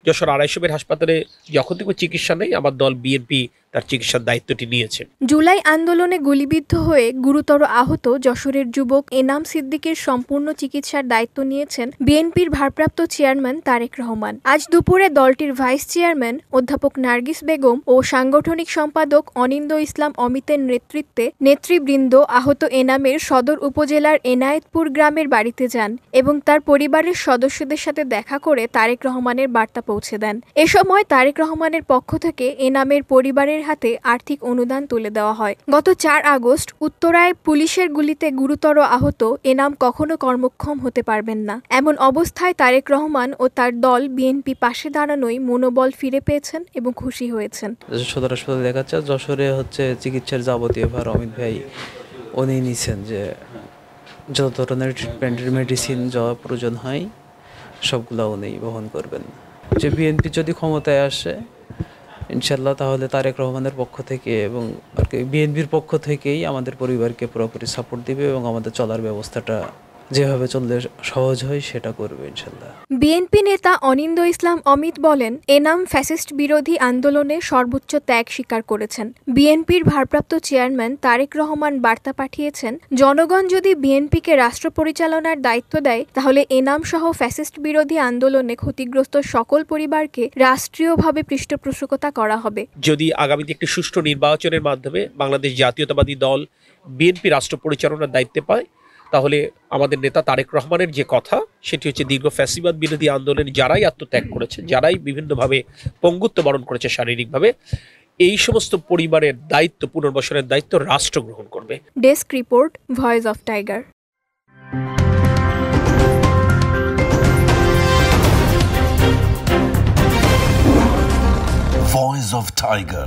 Jessore ২৫০ bed হাসপাতালে যখন থেকে চিকিৎসা নেই, আমার দল বিএনপি তার চিকিৎসার দায়িত্বটি নিয়েছে। জুলাই আন্দোলনে গুলিবিদ্ধ হয়ে গুরুতর আহত যশোরের যুবক এনাম সিদ্দিকের সম্পূর্ণ চিকিৎসার দায়িত্ব নিয়েছেন বিএনপির ভারপ্রাপ্ত চেয়ারম্যান তারেক রহমান। আজ দুপুরে দলটির ভাইস চেয়ারম্যান অধ্যাপক নার্গিস বেগম ও সাংগঠনিক সম্পাদক অনিন্দ ইসলাম অমিতের নেতৃত্বে নেতৃবৃন্দ আহত এনামের সদর উপজেলার এনায়েতপুর গ্রামের বাড়িতে যান এবং তার পরিবারের সদস্যদের সাথে দেখা করে তারেক রহমানের বার্তা পৌঁছে দেন। এ সময় তারেক রহমানের পক্ষ থেকে এনামের পরিবারের হাতে আর্থিক অনুদান তুলে দেওয়া হয়। গত ৪ আগস্ট উত্তরায় পুলিশের গুলিতে গুরুতর আহত এনাম কখনো কর্মক্ষম হতে পারবেন না। এমন অবস্থায় তারেক রহমান ও তার দল বিএনপি পাশে দাঁড়ানোই মনোবল ফিরে পেয়েছেন এবং খুশি হয়েছেন। সদর হাসপাতালে দেখাচ্ছে, যশোরে চিকিৎসার যাবতীয় ভার অমিত ভাই উনি নিছেন, যে যত ধরনের ট্রিটমেন্টের মেডিসিন যা প্রয়োজন হয় সবগুলো উনি বহন করবেন। যে বিএনপি যদি ক্ষমতায় আসে ইনশাল্লাহ, তাহলে তারেক রহমানের পক্ষ থেকে এবং বিএনপির পক্ষ থেকেই আমাদের পরিবারকে পুরোপুরি সাপোর্ট দিবে এবং আমাদের চলার ব্যবস্থাটা যেভাবে চললে সহজ হয় সেটা করবে ইনশাল্লাহ। বিএনপি নেতা অনিন্দ ইসলাম অমিত বলেন, এনাম ফ্যাসিস্ট বিরোধী আন্দোলনে সর্বোচ্চ ত্যাগ স্বীকার করেছেন। বিএনপির ভারপ্রাপ্ত চেয়ারম্যান তারেক রহমান বার্তা পাঠিয়েছেন, জনগণ যদি বিএনপিকে রাষ্ট্র পরিচালনার দায়িত্ব দেয় তাহলে এনাম সহ ফ্যাসিস্ট বিরোধী আন্দোলনে ক্ষতিগ্রস্ত সকল পরিবারকে রাষ্ট্রীয়ভাবে পৃষ্ঠপোষকতা করা হবে। যদি আগামীতে একটি সুষ্ঠু নির্বাচনের মাধ্যমে বাংলাদেশ জাতীয়তাবাদী দল বিএনপি রাষ্ট্র পরিচালনার দায়িত্বে পায়, তাহলে আমাদের নেতা তারেক রহমানের যে কথা সেটি হচ্ছে, দীর্ঘ ফ্যাসিবাদ বিরোধী আন্দোলনে যারাই আত্মত্যাগ করেছে, যারাই বিভিন্নভাবে পঙ্গুত্ব বরণ করেছে শারীরিকভাবে, এই সমস্ত পরিবারের দায়িত্ব, পুনর্বাসনের দায়িত্ব রাষ্ট্র গ্রহণ করবে। Desk report, voice of tiger. Voice of Tiger.